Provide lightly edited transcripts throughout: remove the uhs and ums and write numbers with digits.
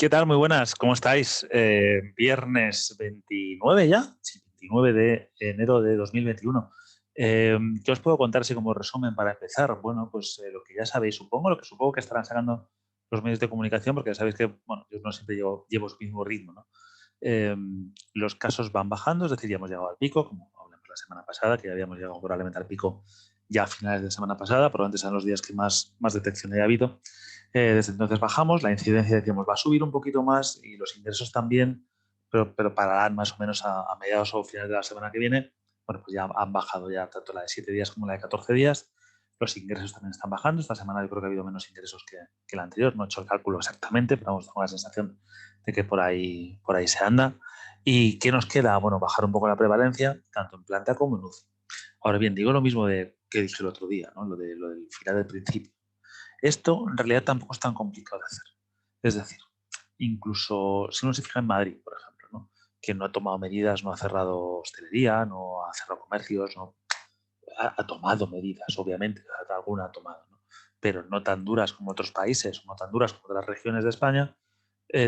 ¿Qué tal? Muy buenas, ¿cómo estáis? Viernes 29 ya, sí, 29 de enero de 2021. ¿Qué os puedo contar así como resumen para empezar? Bueno, pues lo que ya sabéis, lo que supongo que estarán sacando los medios de comunicación, porque ya sabéis que, bueno, yo no siempre llevo su mismo ritmo, ¿no? Eh, los casos van bajando, es decir, ya hemos llegado al pico, como hablamos la semana pasada, que ya habíamos llegado probablemente al pico ya a finales de semana pasada, probablemente sean los días que más detección haya habido. Desde entonces bajamos, la incidencia decíamos va a subir un poquito más y los ingresos también, pero pararán más o menos a mediados o finales de la semana que viene. Bueno, pues ya han bajado ya tanto la de 7 días como la de 14 días. Los ingresos también están bajando. Esta semana yo creo que ha habido menos ingresos que la anterior. No he hecho el cálculo exactamente, pero vamos, tengo la sensación de que por ahí se anda. ¿Y qué nos queda? Bueno, bajar un poco la prevalencia, tanto en planta como en UCI. Ahora bien, digo lo mismo que dije el otro día, ¿no? Lo del final del principio. Esto en realidad tampoco es tan complicado de hacer. Es decir, incluso si uno se fija en Madrid, por ejemplo, ¿no? Que no ha tomado medidas, no ha cerrado hostelería, no ha cerrado comercios, no ha tomado medidas, obviamente, alguna ha tomado, ¿no? Pero no tan duras como otros países, no tan duras como otras regiones de España,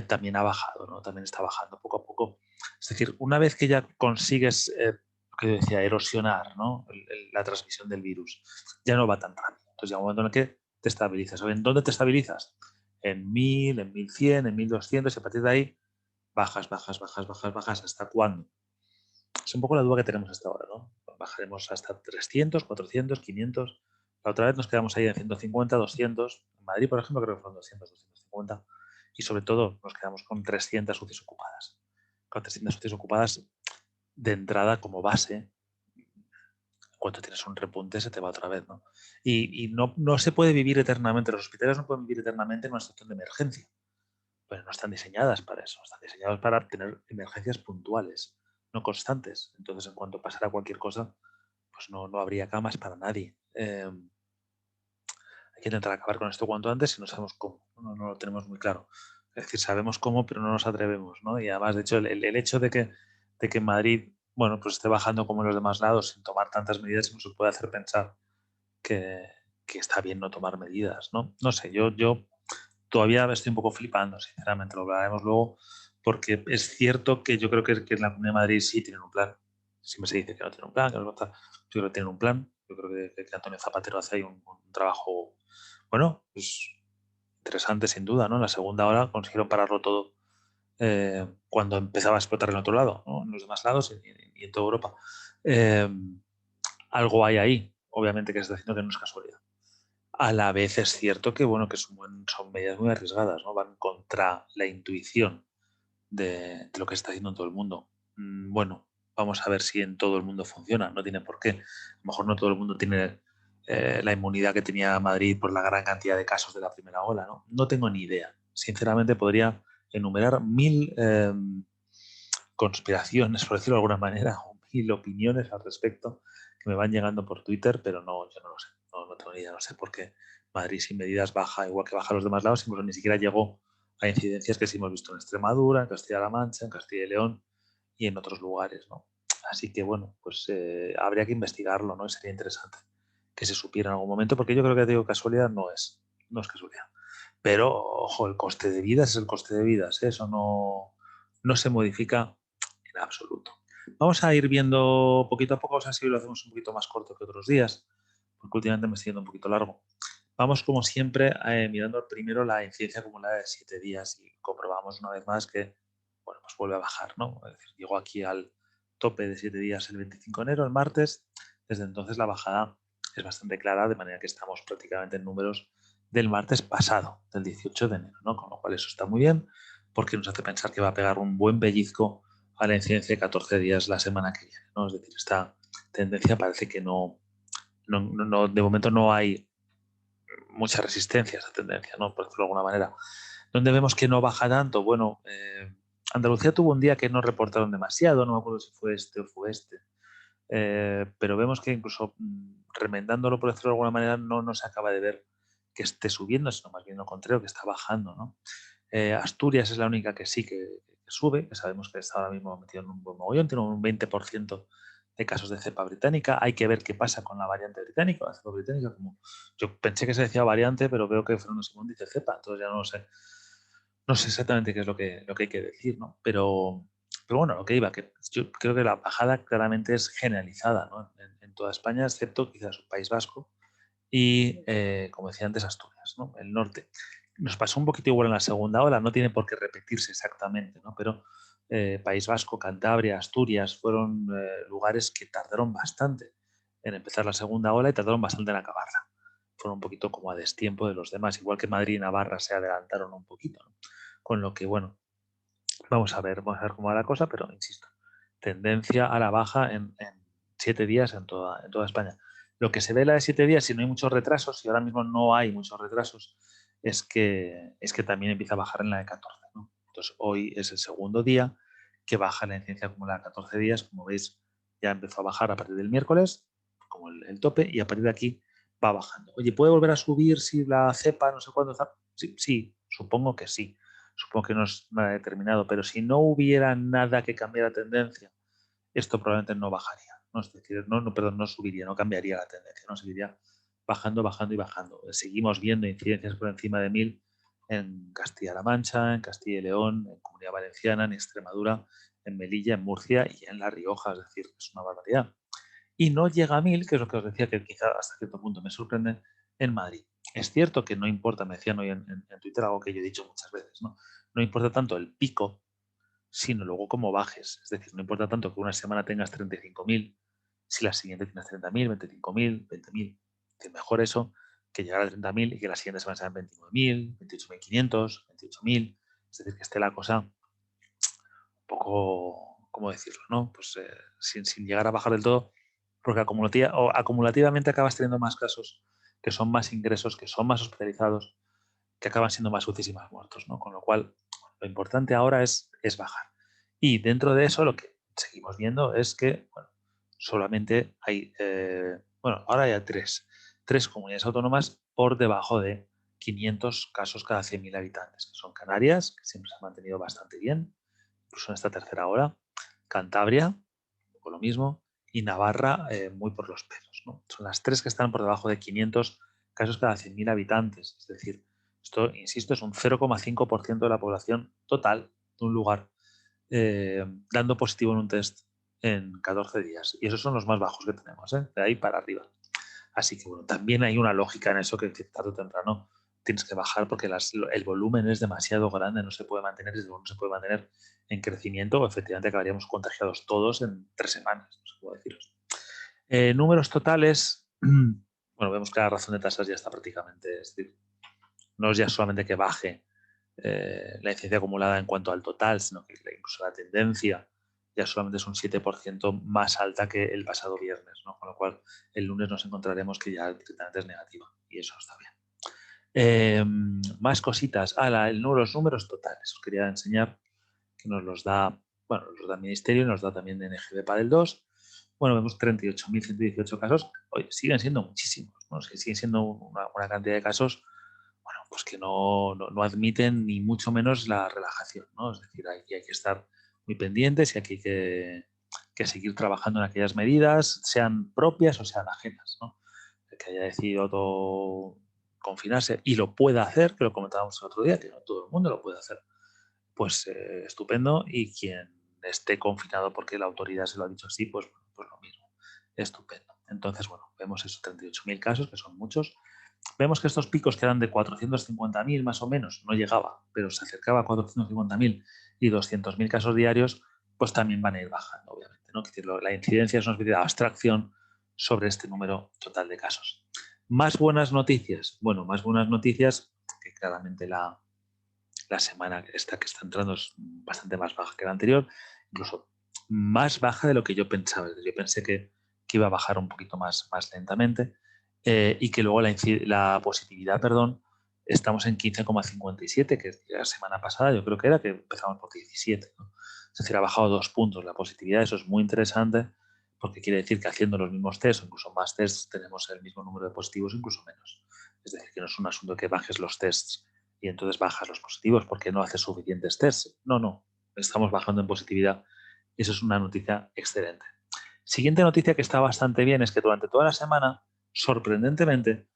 también ha bajado, ¿no? También está bajando poco a poco. Es decir, una vez que ya consigues, lo que decía, erosionar, ¿no? La transmisión del virus, ya no va tan rápido. Entonces llega un momento en el que te estabilizas. ¿En dónde te estabilizas? En 1000, en 1100, en 1200 y a partir de ahí bajas, bajas, bajas, bajas, bajas. ¿Hasta cuándo? Es un poco la duda que tenemos hasta ahora, ¿no? Bajaremos hasta 300, 400, 500. La otra vez nos quedamos ahí en 150, 200. En Madrid, por ejemplo, creo que fueron 200, 250. Y sobre todo nos quedamos con 300 UCIs ocupadas. Con 300 UCIs ocupadas de entrada como base, cuando tienes un repunte se te va otra vez, ¿no? Y no se puede vivir eternamente, los hospitales no pueden vivir eternamente en una situación de emergencia, pero no están diseñadas para eso, están diseñadas para tener emergencias puntuales, no constantes. Entonces, en cuanto pasara cualquier cosa, pues no habría camas para nadie. Hay que intentar acabar con esto cuanto antes y no sabemos cómo, no lo tenemos muy claro. Es decir, sabemos cómo, pero no nos atrevemos, ¿no? Y además, de hecho, el hecho de que Madrid, bueno, pues esté bajando como en los demás lados sin tomar tantas medidas nos puede hacer pensar que, que está bien no tomar medidas, ¿no? No sé, yo todavía estoy un poco flipando, sinceramente, lo hablaremos luego, porque es cierto que yo creo que la Comunidad de Madrid sí tiene un plan. Siempre se dice que no tiene un plan, que no está. Yo creo que tiene un plan. Yo creo que Antonio Zapatero hace ahí un trabajo, bueno, pues interesante sin duda, ¿no? En la segunda hora consiguieron pararlo todo cuando empezaba a explotar en otro lado, ¿no? En los demás lados y en toda Europa. Eh, algo hay ahí, obviamente, que se está haciendo que no es casualidad. A la vez es cierto que, bueno, que son medidas muy arriesgadas, ¿no? Van contra la intuición de lo que se está haciendo en todo el mundo. Bueno, vamos a ver si en todo el mundo funciona, no tiene por qué. A lo mejor no todo el mundo tiene la inmunidad que tenía Madrid por la gran cantidad de casos de la primera ola, ¿no? No tengo ni idea. Sinceramente podría enumerar 1000 conspiraciones, por decirlo de alguna manera, o 1000 opiniones al respecto que me van llegando por Twitter, pero no, yo no lo sé, no tengo ni idea, no sé por qué Madrid sin medidas baja, igual que baja los demás lados, incluso ni siquiera llegó a incidencias que sí hemos visto en Extremadura, en Castilla-La Mancha, en Castilla y León y en otros lugares, ¿no? Así que, bueno, pues habría que investigarlo, ¿no? Y sería interesante que se supiera en algún momento, porque yo creo que, digo, casualidad no es casualidad. Pero, ojo, el coste de vidas es el coste de vidas, ¿eh? Eso no se modifica en absoluto. Vamos a ir viendo poquito a poco, o sea, si lo hacemos un poquito más corto que otros días, porque últimamente me estoy yendo un poquito largo. Vamos, como siempre, mirando primero la incidencia acumulada de 7 días y comprobamos una vez más que, bueno, pues vuelve a bajar, ¿no? Es decir, llegó aquí al tope de 7 días el 25 de enero, el martes. Desde entonces la bajada es bastante clara, de manera que estamos prácticamente en números del martes pasado, del 18 de enero, ¿no? Con lo cual eso está muy bien, porque nos hace pensar que va a pegar un buen pellizco a la incidencia de 14 días la semana que viene, ¿no? Es decir, esta tendencia parece que de momento no hay mucha resistencia a esa tendencia, ¿no? Por decirlo de alguna manera. ¿Dónde vemos que no baja tanto? Bueno, Andalucía tuvo un día que no reportaron demasiado, no me acuerdo si fue este o fue este, pero vemos que incluso remendándolo, por decirlo de alguna manera, no se acaba de ver que esté subiendo, sino más bien lo contrario, que está bajando, ¿no? Asturias es la única que sí que sube, que sabemos que está ahora mismo metido en un buen mogollón, tiene un 20% de casos de cepa británica. Hay que ver qué pasa con la variante británica, la cepa británica, como yo pensé que se decía variante, pero veo que Fernando Simón dice cepa, entonces ya no lo sé. no sé exactamente qué es lo que hay que decir, ¿no? Pero bueno, lo que iba, que yo creo que la bajada claramente es generalizada, ¿no? En toda España, excepto quizás el País Vasco y, como decía antes, Asturias, ¿no? El norte. Nos pasó un poquito igual en la segunda ola, no tiene por qué repetirse exactamente, ¿no? Pero País Vasco, Cantabria, Asturias fueron lugares que tardaron bastante en empezar la segunda ola y tardaron bastante en acabarla. Fueron un poquito como a destiempo de los demás, igual que Madrid y Navarra se adelantaron un poquito, ¿no? Con lo que, bueno, vamos a ver cómo va la cosa, pero insisto, tendencia a la baja en 7 días en toda España. Lo que se ve la de 7 días, si no hay muchos retrasos, y ahora mismo no hay muchos retrasos, es que también empieza a bajar en la de 14. ¿No? Entonces, hoy es el segundo día que baja la incidencia acumulada 14 días. Como veis, ya empezó a bajar a partir del miércoles, como el tope, y a partir de aquí va bajando. Oye, ¿puede volver a subir si la cepa no sé cuándo está? Sí, sí, supongo que sí. Supongo que no es nada determinado, pero si no hubiera nada que cambiara tendencia, esto probablemente no bajaría. ¿No? Es decir, perdón, no subiría, no cambiaría la tendencia, no seguiría bajando, bajando y bajando. Seguimos viendo incidencias por encima de 1000 en Castilla-La Mancha, en Castilla y León, en Comunidad Valenciana, en Extremadura, en Melilla, en Murcia y en La Rioja. Es decir, es una barbaridad. Y no llega a 1000, que es lo que os decía, que quizá hasta cierto punto me sorprende, en Madrid. Es cierto que no importa, me decían hoy en Twitter algo que yo he dicho muchas veces, ¿no? No importa tanto el pico, sino luego cómo bajes. Es decir, no importa tanto que una semana tengas 35.000, si la siguiente tienes 30.000, 25.000, 20.000. Que mejor eso que llegar a 30.000 y que la siguiente semana sean 29.000, 28.500, 28.000. Es decir, que esté la cosa un poco, ¿cómo decirlo? ¿No? Pues sin llegar a bajar del todo, porque acumulativamente acabas teniendo más casos, que son más ingresos, que son más hospitalizados, que acaban siendo más UCIs y más muertos, ¿no? Con lo cual, lo importante ahora es bajar. Y dentro de eso, lo que seguimos viendo es que, bueno, solamente hay, bueno, ahora hay tres comunidades autónomas por debajo de 500 casos cada 100.000 habitantes, que son Canarias, que siempre se ha mantenido bastante bien, incluso en esta tercera ola, Cantabria, por lo mismo, y Navarra muy por los pelos, ¿no? Son las tres que están por debajo de 500 casos cada 100.000 habitantes. Es decir, esto, insisto, es un 0,5% de la población total de un lugar dando positivo en un test en 14 días. Y esos son los más bajos que tenemos, de ahí para arriba. Así que bueno, también hay una lógica en eso que tarde o temprano tienes que bajar porque el volumen es demasiado grande, no se puede mantener, no se puede mantener en crecimiento o efectivamente acabaríamos contagiados todos en 3 semanas, no sé cómo deciros. Números totales, bueno, vemos que la razón de tasas ya está prácticamente, es decir, no es ya solamente que baje la incidencia acumulada en cuanto al total, sino que incluso la tendencia ya solamente es un 7% más alta que el pasado viernes, ¿no? Con lo cual el lunes nos encontraremos que ya directamente es negativa y eso está bien. Más cositas. Los números totales. Os quería enseñar que nos los da, bueno, los da el Ministerio y nos da también de NGB para el 2. Bueno, vemos 38.118 casos. Oye, siguen siendo muchísimos, ¿no? Siguen siendo una cantidad de casos, bueno, pues que no admiten ni mucho menos la relajación, ¿no? Es decir, aquí hay que estar muy pendientes y aquí hay que seguir trabajando en aquellas medidas, sean propias o sean ajenas, ¿no? El que haya decidido todo confinarse y lo pueda hacer, que lo comentábamos el otro día, que no todo el mundo lo puede hacer, pues estupendo. Y quien esté confinado porque la autoridad se lo ha dicho así, pues lo mismo. Estupendo. Entonces, bueno, vemos esos 38.000 casos, que son muchos. Vemos que estos picos que eran de 450.000 más o menos, no llegaba, pero se acercaba a 450.000 y 200.000 casos diarios, pues también van a ir bajando, obviamente, ¿no? Es decir, la incidencia es una especie de abstracción sobre este número total de casos. Más buenas noticias. Bueno, más buenas noticias, que claramente la semana esta que está entrando es bastante más baja que la anterior, incluso más baja de lo que yo pensaba. Yo pensé que iba a bajar un poquito más lentamente y que luego la positividad, perdón, estamos en 15,57, que la semana pasada yo creo que era que empezamos por 17, ¿no? Es decir, ha bajado 2 puntos la positividad. Eso es muy interesante porque quiere decir que haciendo los mismos tests o incluso más tests tenemos el mismo número de positivos, incluso menos. Es decir, que no es un asunto que bajes los tests y entonces bajas los positivos porque no haces suficientes tests. No, estamos bajando en positividad. Eso es una noticia excelente. Siguiente noticia que está bastante bien es que durante toda la semana, sorprendentemente,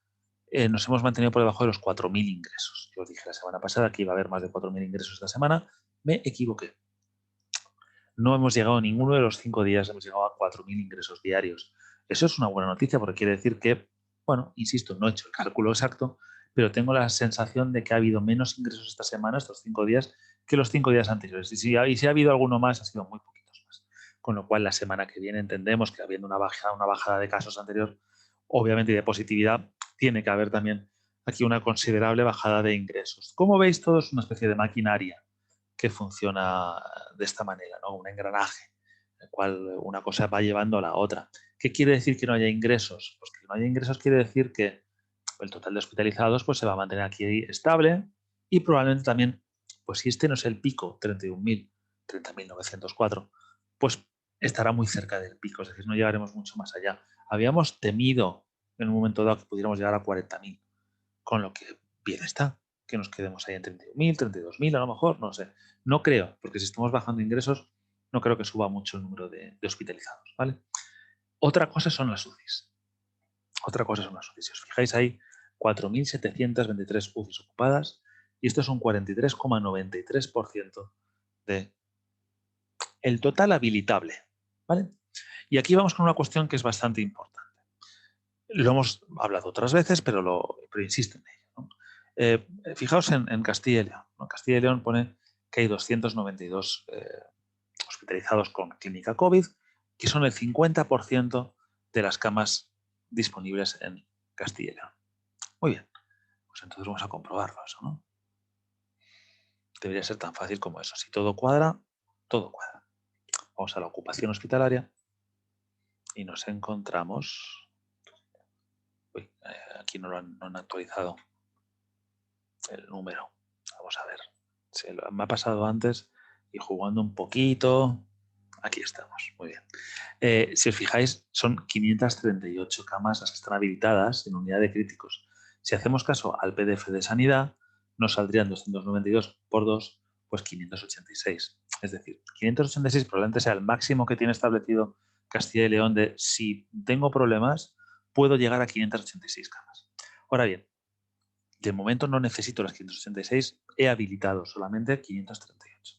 nos hemos mantenido por debajo de los 4.000 ingresos. Yo os dije la semana pasada que iba a haber más de 4.000 ingresos esta semana. Me equivoqué. No hemos llegado ninguno de los 5 días, hemos llegado a 4.000 ingresos diarios. Eso es una buena noticia porque quiere decir que, bueno, insisto, no he hecho el cálculo exacto, pero tengo la sensación de que ha habido menos ingresos esta semana, estos 5 días, que los 5 días anteriores. Y si ha habido alguno más, ha sido muy poquitos más. Con lo cual, la semana que viene entendemos que habiendo una bajada de casos anterior, obviamente, y de positividad, tiene que haber también aquí una considerable bajada de ingresos. Como veis, todo es una especie de maquinaria que funciona de esta manera, ¿no? Un engranaje, en el cual una cosa va llevando a la otra. ¿Qué quiere decir que no haya ingresos? Pues que no haya ingresos quiere decir que el total de hospitalizados pues, se va a mantener aquí estable y probablemente también, pues si este no es el pico, 31.000, 30.904, pues estará muy cerca del pico, es decir, no llegaremos mucho más allá. Habíamos temido en un momento dado que pudiéramos llegar a 40.000, con lo que bien está, que nos quedemos ahí en 31.000, 32.000 a lo mejor, no sé. No creo, porque si estamos bajando ingresos, no creo que suba mucho el número de hospitalizados, ¿vale? Otra cosa son las UCIs. Otra cosa son las UCIs. Si os fijáis, hay 4.723 UCIs ocupadas y esto es un 43,93% de el total habilitable, ¿vale? Y aquí vamos con una cuestión que es bastante importante. Lo hemos hablado otras veces, pero insisto en ello, ¿no? Fijaos en Castilla y León, ¿no? Castilla y León pone que hay 292 hospitalizados con clínica COVID, que son el 50% de las camas disponibles en Castilla y León. Muy bien, pues entonces vamos a comprobarlo eso, ¿no? Debería ser tan fácil como eso. Si todo cuadra, todo cuadra. Vamos a la ocupación hospitalaria y nos encontramos... Uy, aquí no han actualizado el número. Vamos a ver. Me ha pasado antes y jugando un poquito. Aquí estamos. Muy bien. Si os fijáis, son 538 camas las que están habilitadas en unidad de críticos. Si hacemos caso al PDF de sanidad, nos saldrían 292 por 2, pues 586. Es decir, 586 probablemente sea el máximo que tiene establecido Castilla y León de si tengo problemas, puedo llegar a 586 camas. Ahora bien, de momento no necesito las 586, he habilitado solamente 538.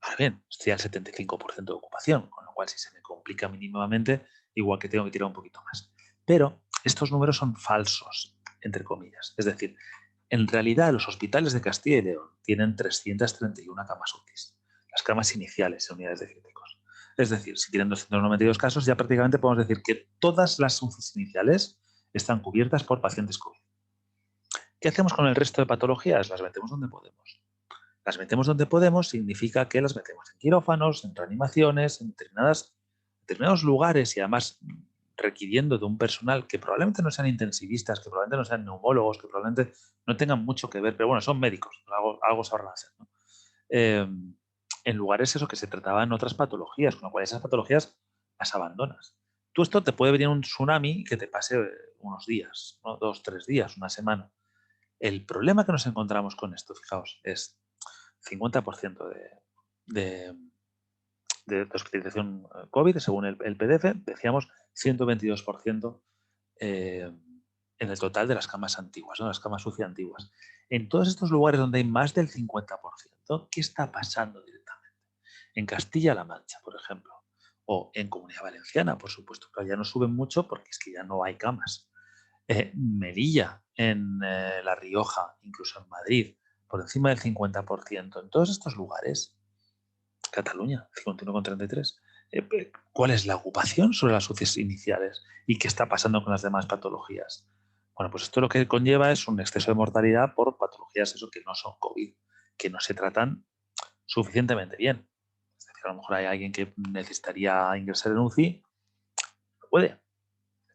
Ahora bien, estoy al 75% de ocupación, con lo cual si se me complica mínimamente, igual que tengo que tirar un poquito más. Pero estos números son falsos, entre comillas. Es decir, en realidad los hospitales de Castilla y León tienen 331 camas UCI, las camas iniciales en unidades de críticos. Es decir, si tienen 292 casos, ya prácticamente podemos decir que todas las UCI iniciales están cubiertas por pacientes COVID. ¿Qué hacemos con el resto de patologías? Las metemos donde podemos. Las metemos donde podemos significa que las metemos en quirófanos, en reanimaciones, en determinados lugares y además requiriendo de un personal que probablemente no sean intensivistas, que probablemente no sean neumólogos, que probablemente no tengan mucho que ver, pero bueno, son médicos, algo sabrán hacer, ¿no? En lugares eso que se trataba en otras patologías, con lo cual esas patologías las abandonas. Tú esto te puede venir un tsunami que te pase unos días, ¿no? 2, 3 días, una semana. El problema que nos encontramos con esto, fijaos, es 50% de hospitalización COVID, según el PDF, decíamos 122% en el total de las camas antiguas, ¿no? Las camas UCI antiguas. En todos estos lugares donde hay más del 50%, ¿qué está pasando directamente? En Castilla-La Mancha, por ejemplo, o en Comunidad Valenciana, por supuesto, que ya no suben mucho porque es que ya no hay camas. Melilla, en La Rioja, incluso en Madrid, por encima del 50%. En todos estos lugares, Cataluña, 51,33. ¿Cuál es la ocupación sobre las UCIs iniciales? ¿Y qué está pasando con las demás patologías? Bueno, pues esto lo que conlleva es un exceso de mortalidad por patologías eso que no son COVID, que no se tratan suficientemente bien. Es decir, a lo mejor hay alguien que necesitaría ingresar en UCI, no puede.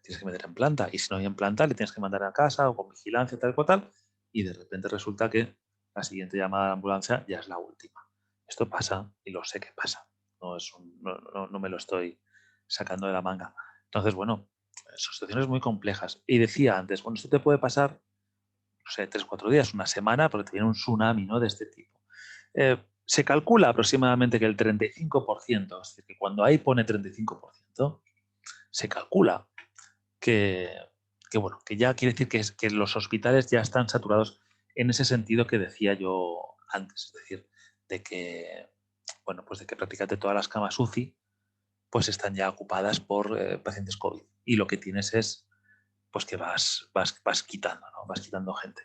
Tienes que meter en planta. Y si no hay en planta, le tienes que mandar a casa o con vigilancia, tal cual tal. Y de repente resulta que la siguiente llamada a la ambulancia ya es la última. Esto pasa y lo sé que pasa. No me lo estoy sacando de la manga. Entonces, bueno, son situaciones muy complejas. Y decía antes, bueno, esto te puede pasar, no sé, 3, 4 días, una semana, porque te viene un tsunami, ¿no? De este tipo. Se calcula aproximadamente que el 35%, es decir, que cuando ahí pone 35%, se calcula que bueno, que ya quiere decir que los hospitales ya están saturados en ese sentido que decía yo antes, es decir, de que, bueno, pues de que prácticamente todas las camas UCI pues están ya ocupadas por pacientes COVID. Y lo que tienes es pues que vas quitando, ¿no? Vas quitando gente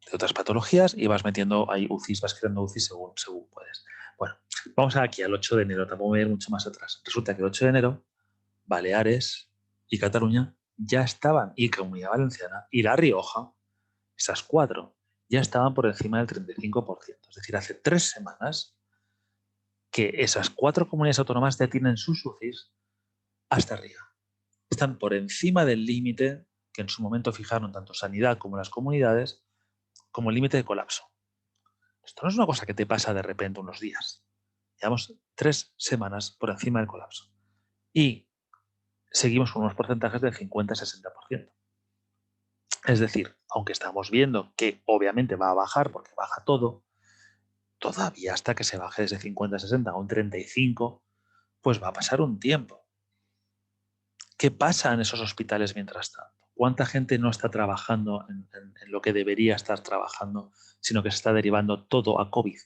de otras patologías y vas metiendo ahí UCIs, vas creando UCIs según puedes. Bueno, vamos aquí al 8 de enero, tampoco voy a ir mucho más atrás. Resulta que el 8 de enero, Baleares y Cataluña ya estaban, y Comunidad Valenciana y La Rioja, esas cuatro, ya estaban por encima del 35%. Es decir, hace 3 semanas que esas 4 comunidades autónomas ya tienen sus UCIs hasta arriba. Están por encima del límite que en su momento fijaron tanto Sanidad como las comunidades como el límite de colapso. Esto no es una cosa que te pasa de repente unos días. Llevamos 3 semanas por encima del colapso. Y seguimos con unos porcentajes del 50-60%. Es decir, aunque estamos viendo que obviamente va a bajar porque baja todo, todavía hasta que se baje desde 50-60 a un 35, pues va a pasar un tiempo. ¿Qué pasa en esos hospitales mientras tanto? ¿Cuánta gente no está trabajando en lo que debería estar trabajando, sino que se está derivando todo a COVID?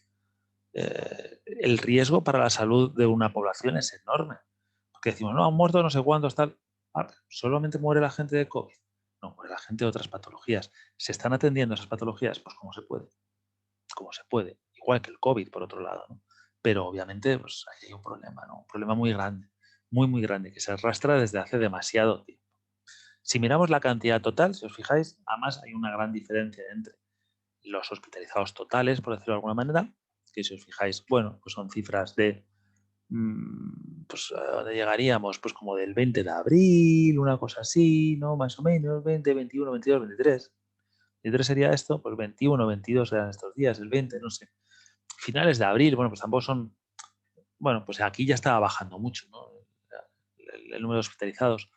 El riesgo para la salud de una población es enorme. Porque decimos, no, han muerto no sé cuántos, tal. Ah, solamente muere la gente de COVID. No, muere la gente de otras patologías. ¿Se están atendiendo esas patologías? Pues como se puede. Como se puede. Igual que el COVID, por otro lado, ¿no? Pero obviamente pues, ahí hay un problema, ¿no? Un problema muy grande, muy grande, que se arrastra desde hace demasiado tiempo. Si miramos la cantidad total, si os fijáis, además hay una gran diferencia entre los hospitalizados totales, por decirlo de alguna manera, que si os fijáis, bueno, pues son cifras de, pues a dónde llegaríamos, pues como del 20 de abril, una cosa así, ¿no? Más o menos, 20, 21, 22, 23. 23 sería esto, pues 21, 22 eran estos días, el 20, no sé. Finales de abril, bueno, pues tampoco son, bueno, pues aquí ya estaba bajando mucho, ¿no? El número de hospitalizados.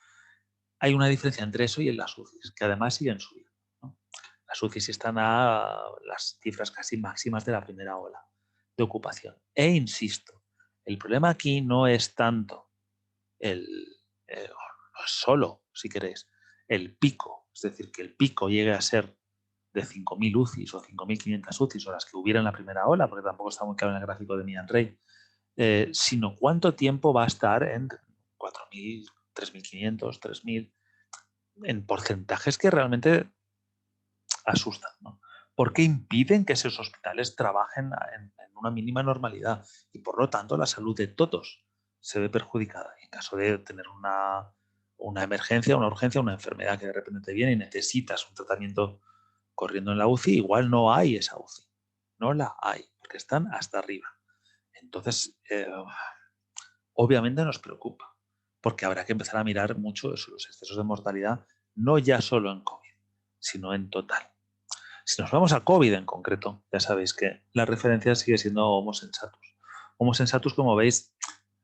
Hay una diferencia entre eso y en las UCIs, que además siguen subiendo, ¿no? Las UCIs están a las cifras casi máximas de la primera ola de ocupación. E insisto, el problema aquí no es tanto no es solo, si queréis, el pico, es decir, que el pico llegue a ser de 5.000 UCIs o 5.500 UCIs o las que hubiera en la primera ola, porque tampoco está muy claro en el gráfico de Mian Rey, sino cuánto tiempo va a estar en 4.000, 3.500, 3.000, en porcentajes que realmente asustan, ¿no? Porque impiden que esos hospitales trabajen en una mínima normalidad y por lo tanto la salud de todos se ve perjudicada. Y en caso de tener una emergencia, una urgencia, una enfermedad que de repente te viene y necesitas un tratamiento corriendo en la UCI, igual no hay esa UCI. No la hay, porque están hasta arriba. Entonces, obviamente nos preocupa, porque habrá que empezar a mirar mucho eso, los excesos de mortalidad, no ya solo en COVID, sino en total. Si nos vamos a COVID en concreto, ya sabéis que la referencia sigue siendo Homo sensatus. Homo sensatus, como veis,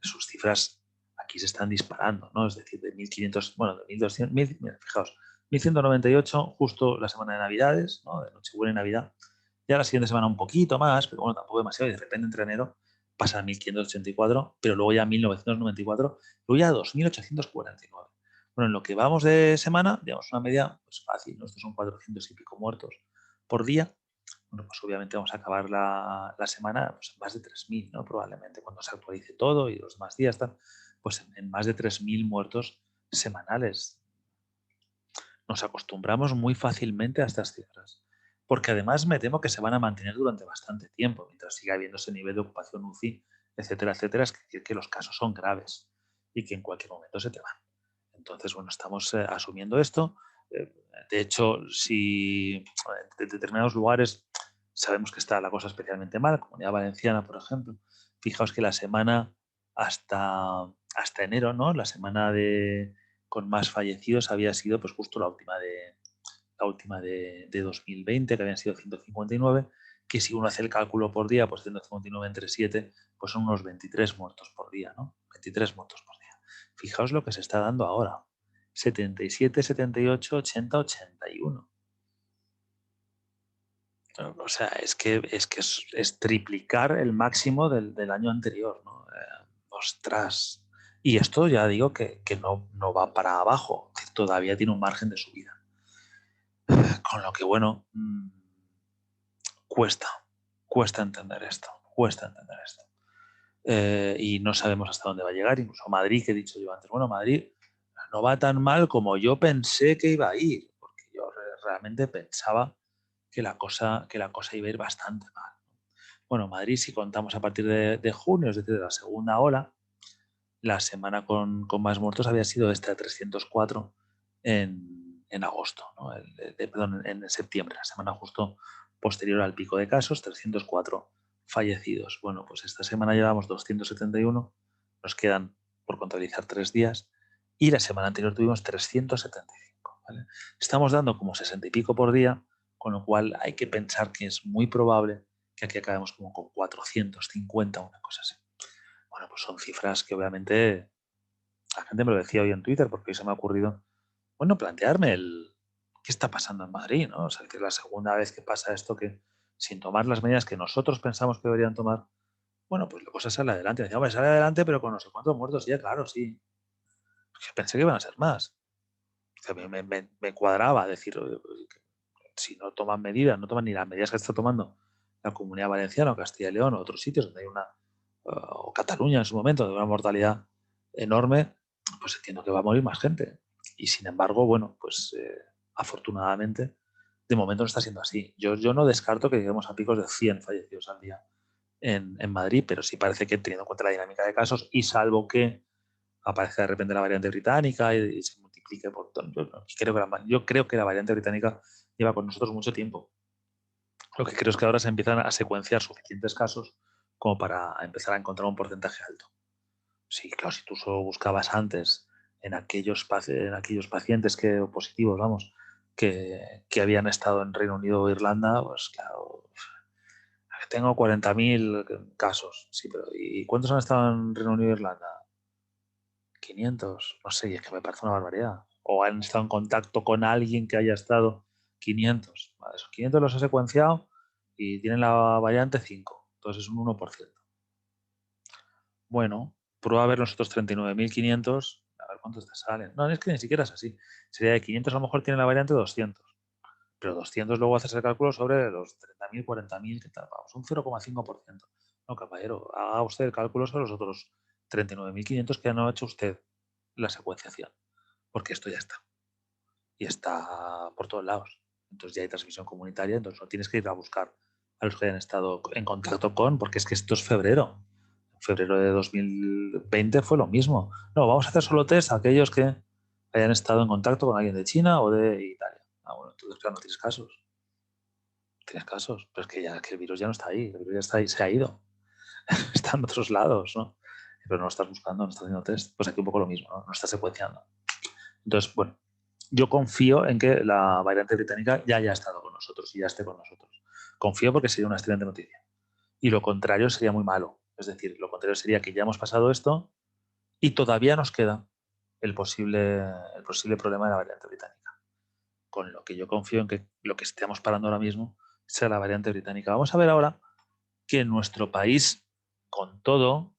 sus cifras aquí se están disparando, ¿no? Es decir, de 1.500, bueno, de 1.200, mira, fijaos, 1.198 justo la semana de Navidades, ¿no? De Nochebuena y Navidad. Ya la siguiente semana un poquito más, pero bueno, tampoco demasiado, y de repente entre enero pasa a 1.584, pero luego ya a 1.994, luego ya a 2.849. Bueno, en lo que vamos de semana, digamos una media pues fácil, ¿no? Estos son 400 y pico muertos por día. Bueno, pues obviamente vamos a acabar la semana pues en más de 3.000, ¿no? Probablemente cuando se actualice todo y los demás días están, pues en más de 3.000 muertos semanales. Nos acostumbramos muy fácilmente a estas cifras, porque además me temo que se van a mantener durante bastante tiempo, mientras siga habiendo ese nivel de ocupación UCI, etcétera, etcétera. Es decir, que los casos son graves y que en cualquier momento se te van. Entonces, bueno, estamos asumiendo esto. De hecho, si en determinados lugares sabemos que está la cosa especialmente mal, Comunidad Valenciana, por ejemplo, fijaos que la semana hasta enero, ¿no? La semana con más fallecidos había sido pues justo la última de 2020, que habían sido 159, que si uno hace el cálculo por día, pues 159 entre 7, pues son unos 23 muertos por día, ¿no? 23 muertos por día. Fijaos lo que se está dando ahora. 77, 78, 80, 81. O sea, es triplicar el máximo del año anterior, ¿no? Ostras. Y esto ya digo que no va para abajo. todavía tiene un margen de subida. Con lo que, bueno, cuesta entender esto. Y no sabemos hasta dónde va a llegar. Incluso Madrid, que he dicho yo antes, bueno, Madrid no va tan mal como yo pensé que iba a ir, porque yo realmente pensaba que la cosa iba a ir bastante mal. Bueno, Madrid, si contamos a partir de junio, es decir, de la segunda ola, la semana con más muertos había sido esta de 304 en agosto, ¿no? Perdón, en septiembre, la semana justo posterior al pico de casos, 304 fallecidos. Bueno, pues esta semana llevamos 271, nos quedan por contabilizar 3 días, y la semana anterior tuvimos 375. ¿Vale? Estamos dando como 60 y pico por día, con lo cual hay que pensar que es muy probable que aquí acabemos como con 450, una cosa así. Bueno, pues son cifras que obviamente la gente me lo decía hoy en Twitter, porque hoy se me ha ocurrido, bueno, plantearme qué está pasando en Madrid, ¿no? O sea, que es la segunda vez que pasa esto, que sin tomar las medidas que nosotros pensamos que deberían tomar, bueno, pues la cosa sale adelante. Decía, hombre, sale adelante, pero con no sé cuántos muertos. Ya, claro, sí. Pensé que iban a ser más. O sea, me cuadraba decir, si no toman medidas, no toman ni las medidas que está tomando la Comunidad Valenciana o Castilla y León o otros sitios donde hay o Cataluña en su momento, de una mortalidad enorme, pues entiendo que va a morir más gente. Y sin embargo, bueno, pues afortunadamente, de momento no está siendo así. Yo no descarto que lleguemos a picos de 100 fallecidos al día en Madrid, pero sí parece que, teniendo en cuenta la dinámica de casos, y salvo que aparezca de repente la variante británica y se multiplique por todo. Yo creo que la variante británica lleva con nosotros mucho tiempo. Lo que creo es que ahora se empiezan a secuenciar suficientes casos como para empezar a encontrar un porcentaje alto. Sí, claro, si tú solo buscabas antes en aquellos pacientes positivos, vamos, que habían estado en Reino Unido o Irlanda, pues claro, tengo 40.000 casos. Sí, pero ¿y cuántos han estado en Reino Unido e Irlanda? 500, no sé, y es que me parece una barbaridad. O han estado en contacto con alguien que haya estado 500. Vale, esos 500 los he secuenciado y tienen la variante 5. Entonces es un 1%. Bueno, prueba a ver los otros 39.500, a ver cuántos te salen. No, es que ni siquiera es así. Sería de 500, a lo mejor tiene la variante 200. Pero 200 luego haces el cálculo sobre los 30.000, 40.000, ¿qué tal? Vamos, un 0,5%. No, caballero, haga usted el cálculo sobre los otros 39.500 que no ha hecho usted la secuenciación. Porque esto ya está. Y está por todos lados. Entonces ya hay transmisión comunitaria, entonces no tienes que ir a buscar a los que hayan estado en contacto con, porque es que esto es febrero. En febrero de 2020 fue lo mismo. No, vamos a hacer solo test a aquellos que hayan estado en contacto con alguien de China o de Italia. Ah, bueno, entonces claro, no tienes casos. Tienes casos, pero es que ya que el virus ya no está ahí, el virus ya está ahí, se ha ido. Está en otros lados, ¿no? Pero no lo estás buscando, no estás haciendo test. Pues aquí un poco lo mismo, ¿no? No estás secuenciando. Entonces, bueno, yo confío en que la variante británica ya haya estado con nosotros y ya esté con nosotros. Confío porque sería una excelente noticia. Y lo contrario sería muy malo. Es decir, lo contrario sería que ya hemos pasado esto y todavía nos queda el posible problema de la variante británica. Con lo que yo confío en que lo que estemos parando ahora mismo sea la variante británica. Vamos a ver ahora que en nuestro país, con todo,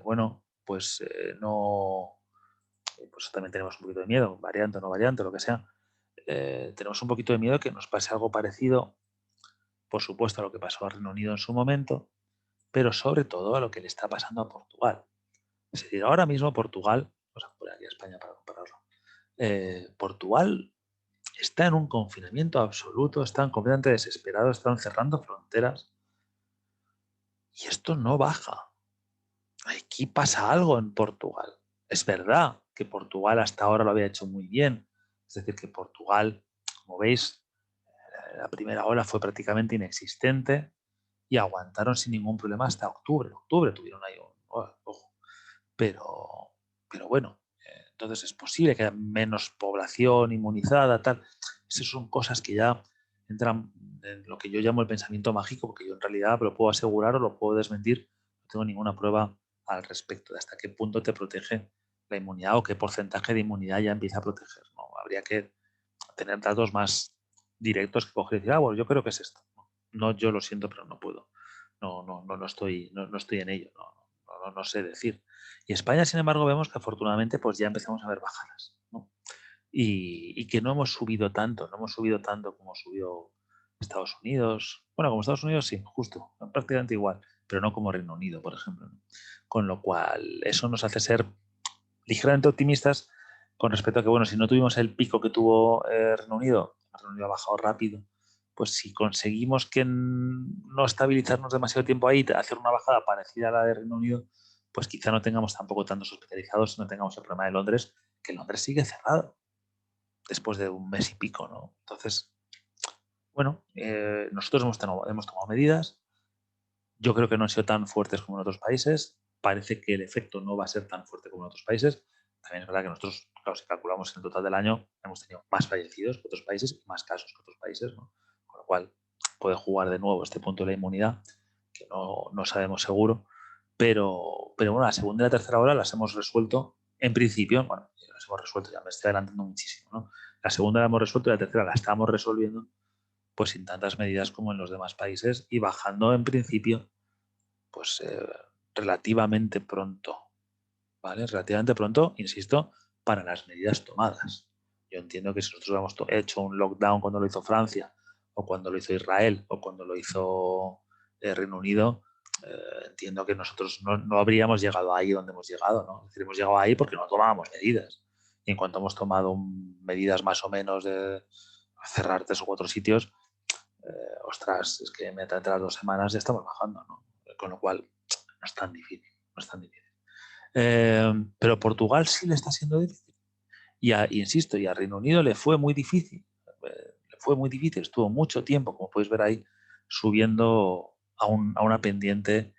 bueno, pues no, pues también tenemos un poquito de miedo, variante o no variante, lo que sea. Tenemos un poquito de miedo que nos pase algo parecido, por supuesto, a lo que pasó a Reino Unido en su momento, pero sobre todo a lo que le está pasando a Portugal. Es decir, ahora mismo Portugal, vamos a poner aquí a España para compararlo, Portugal está en un confinamiento absoluto, están completamente desesperados, están cerrando fronteras y esto no baja. Aquí pasa algo en Portugal. Es verdad que Portugal hasta ahora lo había hecho muy bien. Es decir, que Portugal, como veis, la primera ola fue prácticamente inexistente y aguantaron sin ningún problema hasta octubre. En octubre tuvieron ahí un ojo. Pero bueno, entonces es posible que haya menos población inmunizada, tal. Esas son cosas que ya entran en lo que yo llamo el pensamiento mágico, porque yo en realidad lo puedo asegurar o lo puedo desmentir. No tengo ninguna prueba al respecto de hasta qué punto te protege la inmunidad o qué porcentaje de inmunidad ya empieza a proteger. ¿No? Habría que tener datos más directos que coger y decir, bueno, yo creo que es esto. No, yo lo siento, pero no puedo. No estoy en ello. no sé decir. Y España, sin embargo, vemos que afortunadamente pues ya empezamos a ver bajadas, ¿no? Y que no hemos subido tanto, no hemos subido tanto como subió Estados Unidos. Bueno, como Estados Unidos sí, justo, prácticamente igual, pero no como Reino Unido, por ejemplo, ¿no? Con lo cual, eso nos hace ser ligeramente optimistas con respecto a que, bueno, si no tuvimos el pico que tuvo Reino Unido ha bajado rápido, pues si conseguimos que no estabilizarnos demasiado tiempo ahí, hacer una bajada parecida a la de Reino Unido, pues quizá no tengamos tampoco tantos hospitalizados, no tengamos el problema de Londres, que Londres sigue cerrado después de un mes y pico, ¿no? Entonces, bueno, nosotros hemos tomado medidas. Yo creo que no han sido tan fuertes como en otros países. Parece que el efecto no va a ser tan fuerte como en otros países. También es verdad que nosotros, claro, si calculamos en el total del año, hemos tenido más fallecidos que otros países y más casos que otros países, ¿no? Con lo cual puede jugar de nuevo este punto de la inmunidad, que no sabemos seguro. Pero bueno, la segunda y la tercera ola las hemos resuelto en principio. Bueno, las hemos resuelto, ya me estoy adelantando muchísimo, ¿no? La segunda la hemos resuelto y la tercera la estamos resolviendo pues sin tantas medidas como en los demás países y bajando en principio pues relativamente pronto, ¿vale? Relativamente pronto, insisto, para las medidas tomadas. Yo entiendo que si nosotros hemos hecho un lockdown cuando lo hizo Francia, o cuando lo hizo Israel, o cuando lo hizo Reino Unido, entiendo que nosotros no habríamos llegado ahí donde hemos llegado, ¿no? Es decir, hemos llegado ahí porque no tomábamos medidas. Y en cuanto hemos tomado medidas más o menos de cerrar 3 o 4 sitios, ostras, es que inmediatamente a las 2 semanas ya estamos bajando, ¿no? Con lo cual, no es tan difícil, no es tan difícil. Pero Portugal sí le está siendo difícil. Insisto, y a Reino Unido le fue muy difícil. Le fue muy difícil, estuvo mucho tiempo, como podéis ver ahí, subiendo a una pendiente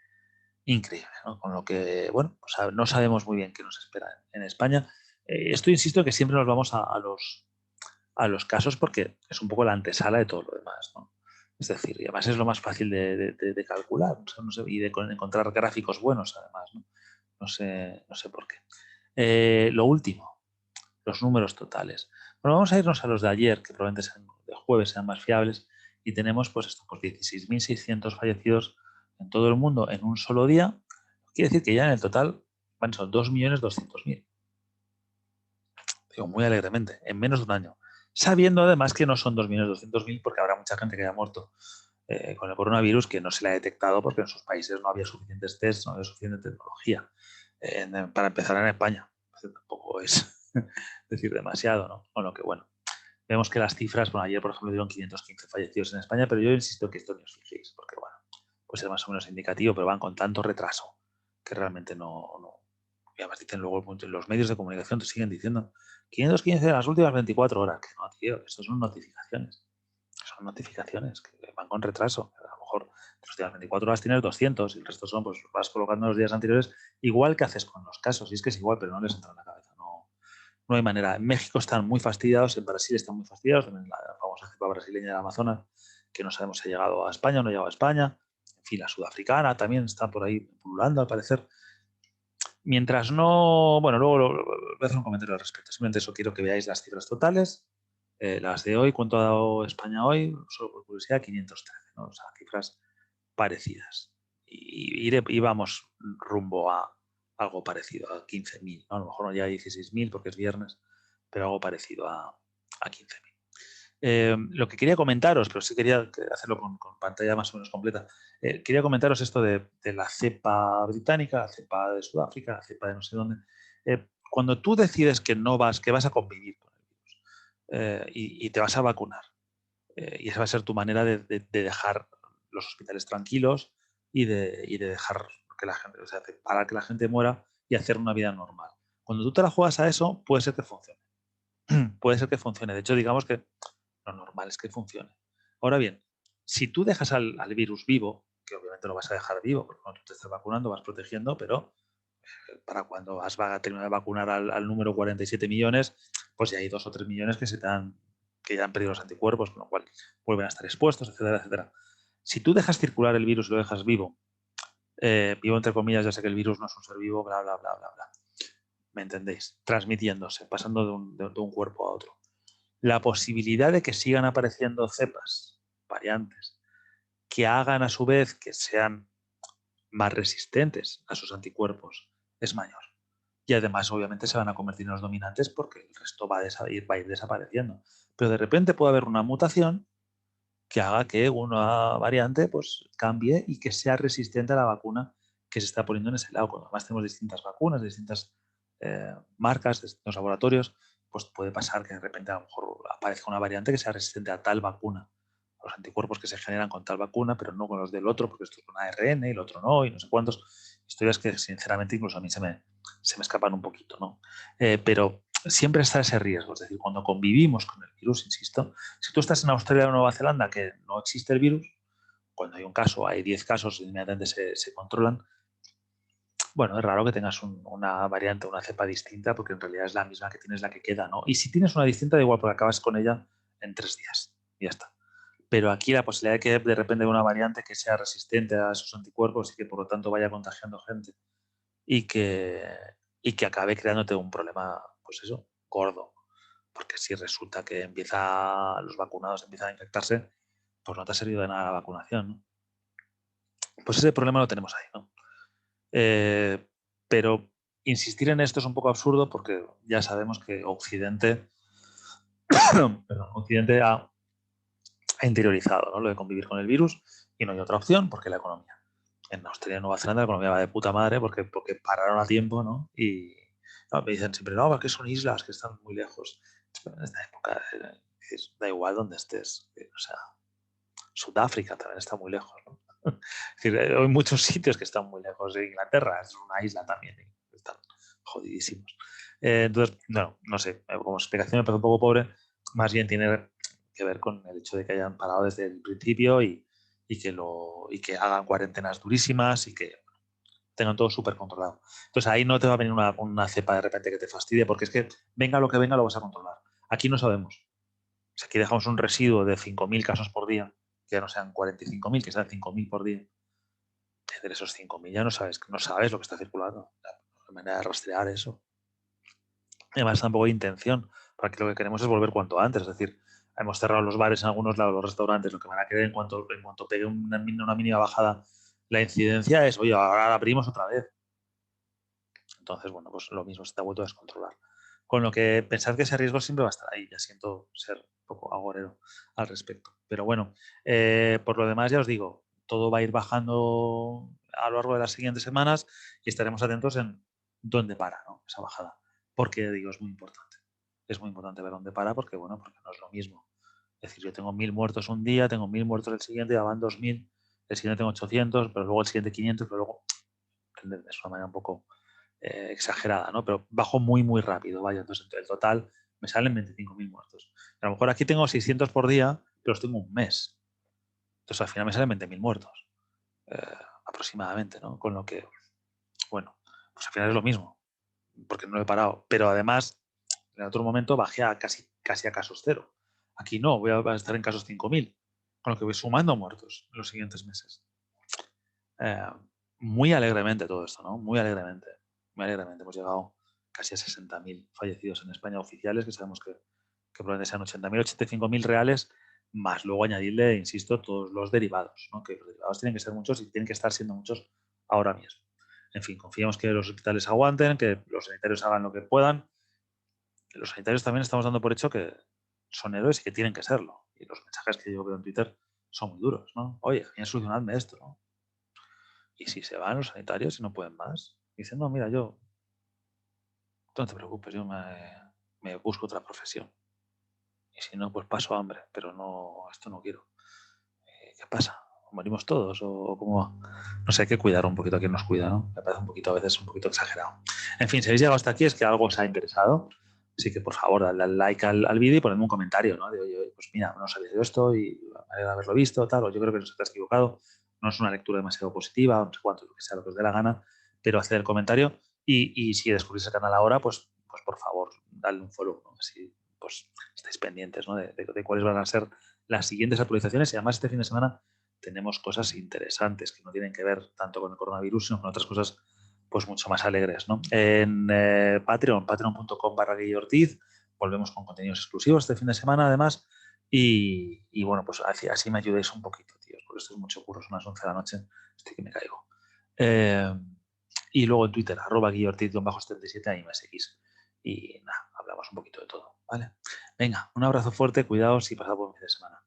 increíble, ¿no? Con lo que, bueno, pues no sabemos muy bien qué nos espera en España. Esto insisto que siempre nos vamos a los casos porque es un poco la antesala de todo lo demás, ¿no? Es decir, y además es lo más fácil de calcular, o sea, no sé, y de encontrar gráficos buenos, además, ¿no? No sé por qué. Lo último, los números totales. Bueno, vamos a irnos a los de ayer, que probablemente sean de jueves, sean más fiables, y tenemos pues esto, pues 16.600 fallecidos en todo el mundo en un solo día. Quiere decir que ya en el total son 2.200.000. Digo, muy alegremente, en menos de un año. Sabiendo además que no son 2.200.000 porque habrá mucha gente que haya muerto con el coronavirus que no se le ha detectado porque en sus países no había suficientes tests, no había suficiente tecnología. Para empezar en España, tampoco es decir demasiado, ¿no? Bueno, que bueno. Vemos que las cifras, bueno, ayer por ejemplo dieron 515 fallecidos en España, pero yo insisto que esto ni os fijéis, porque bueno, pues es más o menos indicativo, pero van con tanto retraso que realmente no. Y además dicen luego los medios de comunicación te siguen diciendo 515 en las últimas 24 horas. Que no, tío, esto son notificaciones. Son notificaciones que van con retraso. A lo mejor las últimas 24 horas tienes 200 y el resto son, pues vas colocando los días anteriores, igual que haces con los casos. Y es que es igual, pero no les entra en la cabeza. No hay manera. En México están muy fastidiados, en Brasil están muy fastidiados, en la famosa cepa brasileña del Amazonas, que no sabemos si ha llegado a España o no ha llegado a España. En fin, la sudafricana también está por ahí pululando, al parecer. Mientras no... Bueno, luego voy a hacer un comentario al respecto. Simplemente eso, quiero que veáis las cifras totales. Las de hoy, ¿cuánto ha dado España hoy? Solo por curiosidad, 513, ¿no? O sea, cifras parecidas. Y vamos rumbo a algo parecido, a 15.000, ¿no? A lo mejor no llega a 16.000 porque es viernes, pero algo parecido a 15.000. Lo que quería comentaros, pero sí quería hacerlo con pantalla más o menos completa, quería comentaros esto de la cepa británica, la cepa de Sudáfrica, la cepa de no sé dónde. Cuando tú decides que no vas, que vas a convivir con el virus y te vas a vacunar, y esa va a ser tu manera de dejar los hospitales tranquilos y de dejar que la gente, o sea, parar que la gente muera y hacer una vida normal. Cuando tú te la juegas a eso, puede ser que funcione. Puede ser que funcione. De hecho, digamos que lo normal es que funcione. Ahora bien, si tú dejas al virus vivo, que obviamente lo vas a dejar vivo, porque cuando tú te estás vacunando vas protegiendo, pero para cuando vas a terminar de vacunar al número 47 millones, pues ya hay 2 o 3 millones que ya han perdido los anticuerpos, con lo cual vuelven a estar expuestos, etcétera, etcétera. Si tú dejas circular el virus y lo dejas vivo, vivo entre comillas, ya sé que el virus no es un ser vivo, bla, bla, bla, bla, bla. ¿Me entendéis? Transmitiéndose, pasando de un cuerpo a otro. La posibilidad de que sigan apareciendo cepas, variantes, que hagan a su vez que sean más resistentes a sus anticuerpos es mayor. Y además, obviamente, se van a convertir en los dominantes porque el resto va a ir desapareciendo. Pero de repente puede haber una mutación que haga que una variante pues, cambie y que sea resistente a la vacuna que se está poniendo en ese lado. Cuando además tenemos distintas vacunas, distintas marcas, distintos laboratorios, pues puede pasar que de repente a lo mejor aparezca una variante que sea resistente a tal vacuna, a los anticuerpos que se generan con tal vacuna, pero no con los del otro, porque esto es un ARN y el otro no, y no sé cuántos. Historias que sinceramente incluso a mí se me escapan un poquito, ¿no? Pero siempre está ese riesgo, es decir, cuando convivimos con el virus, insisto, si tú estás en Australia o Nueva Zelanda que no existe el virus, cuando hay un caso, hay 10 casos, inmediatamente se controlan. Bueno, es raro que tengas una variante, una cepa distinta, porque en realidad es la misma que tienes la que queda, ¿no? Y si tienes una distinta, da igual, porque acabas con ella en 3 días y ya está. Pero aquí la posibilidad de que de repente haya una variante que sea resistente a esos anticuerpos y que por lo tanto vaya contagiando gente y que acabe creándote un problema, pues eso, gordo. Porque si resulta que los vacunados empiezan a infectarse, pues no te ha servido de nada la vacunación, ¿no? Pues ese problema lo tenemos ahí, ¿no? Pero insistir en esto es un poco absurdo porque ya sabemos que Occidente, perdón, Occidente ha interiorizado, ¿no? Lo de convivir con el virus y no hay otra opción porque la economía. En Australia y Nueva Zelanda la economía va de puta madre porque pararon a tiempo, ¿no? Y no, me dicen siempre, no, que son islas que están muy lejos. Pero en esta época da igual donde estés. O sea, Sudáfrica también está muy lejos, ¿no? Es decir, hay muchos sitios que están muy lejos. Inglaterra es una isla también, están jodidísimos. Entonces, no sé, como explicación me parece un poco pobre, más bien tiene que ver con el hecho de que hayan parado desde el principio y que hagan cuarentenas durísimas y que tengan todo súper controlado. Entonces ahí no te va a venir una cepa de repente que te fastidie, porque es que venga lo que venga lo vas a controlar. Aquí no sabemos. Si aquí dejamos un residuo de 5.000 casos por día, que ya no sean 45.000, que sean 5.000 por día, de esos 5.000 ya no sabes lo que está circulando. La manera de rastrear eso. Además, tampoco hay intención, porque lo que queremos es volver cuanto antes. Es decir, hemos cerrado los bares en algunos lados, los restaurantes. Lo que van a querer en cuanto pegue una mínima bajada la incidencia es, oye, ahora la abrimos otra vez. Entonces, bueno, pues lo mismo, se te ha vuelto a descontrolar. Con lo que pensar que ese riesgo siempre va a estar ahí. Ya siento ser un poco agorero al respecto. Pero bueno, por lo demás ya os digo, todo va a ir bajando a lo largo de las siguientes semanas y estaremos atentos en dónde para, ¿no? Esa bajada. Porque, digo, es muy importante. Es muy importante ver dónde para porque, bueno, porque no es lo mismo. Es decir, yo tengo 1.000 muertos un día, tengo 1.000 muertos el siguiente, ya van 2.000, el siguiente tengo 800, pero luego el siguiente 500, pero luego, es una manera un poco exagerada, ¿no? Pero bajo muy, muy rápido, vaya. Entonces, el total me salen 25.000 muertos. A lo mejor aquí tengo 600 por día, pero los tengo un mes. Entonces, al final me salen 20.000 muertos, aproximadamente, ¿no? Con lo que, bueno, pues al final es lo mismo, porque no lo he parado. Pero además, en otro momento bajé a casi a casos cero. Aquí no, voy a estar en casos 5.000, con lo que voy sumando muertos en los siguientes meses. Muy alegremente todo esto, ¿no? Muy alegremente. Muy alegremente. Hemos llegado casi a 60.000 fallecidos en España oficiales, que sabemos que probablemente sean 80.000, 85.000 reales, más luego añadirle, insisto, todos los derivados, ¿no? Que los derivados tienen que ser muchos y tienen que estar siendo muchos ahora mismo. En fin, confiamos que los hospitales aguanten, que los sanitarios hagan lo que puedan. Los sanitarios también estamos dando por hecho que son héroes y que tienen que serlo. Y los mensajes que yo veo en Twitter son muy duros, ¿no? Oye, bien, solucionadme esto, ¿no? Y si se van los sanitarios y no pueden más, dicen, no, mira, yo, no te preocupes, yo me busco otra profesión. Y si no, pues paso hambre, pero no, esto no quiero. ¿Qué pasa? ¿Morimos todos o cómo va? No sé, hay que cuidar un poquito a quien nos cuida, ¿no? Me parece un poquito, a veces, un poquito exagerado. En fin, si habéis llegado hasta aquí es que algo os ha interesado. Así que, por favor, dadle al like al vídeo y ponedme un comentario, ¿no? De, oye, pues mira, no sabía de esto y me alegra haberlo visto, tal, o yo creo que no se te has equivocado. No es una lectura demasiado positiva, no sé cuánto, lo que sea, lo que os dé la gana, pero haced el comentario y si descubrís el canal ahora, pues por favor, dadle un follow, ¿no? Así, pues, estáis pendientes, ¿no? De cuáles van a ser las siguientes actualizaciones y además este fin de semana tenemos cosas interesantes que no tienen que ver tanto con el coronavirus, sino con otras cosas pues mucho más alegres, ¿no? En patreon.com/Ortiz, volvemos con contenidos exclusivos este fin de semana, además, y bueno, pues así me ayudéis un poquito, tíos, porque esto es mucho curro, son las 11 de la noche, estoy que me caigo. Y luego en Twitter, @guillortiz_77, ahí me seguís. Y nada, hablamos un poquito de todo, ¿vale? Venga, un abrazo fuerte, cuidaos y pasad buen fin de semana.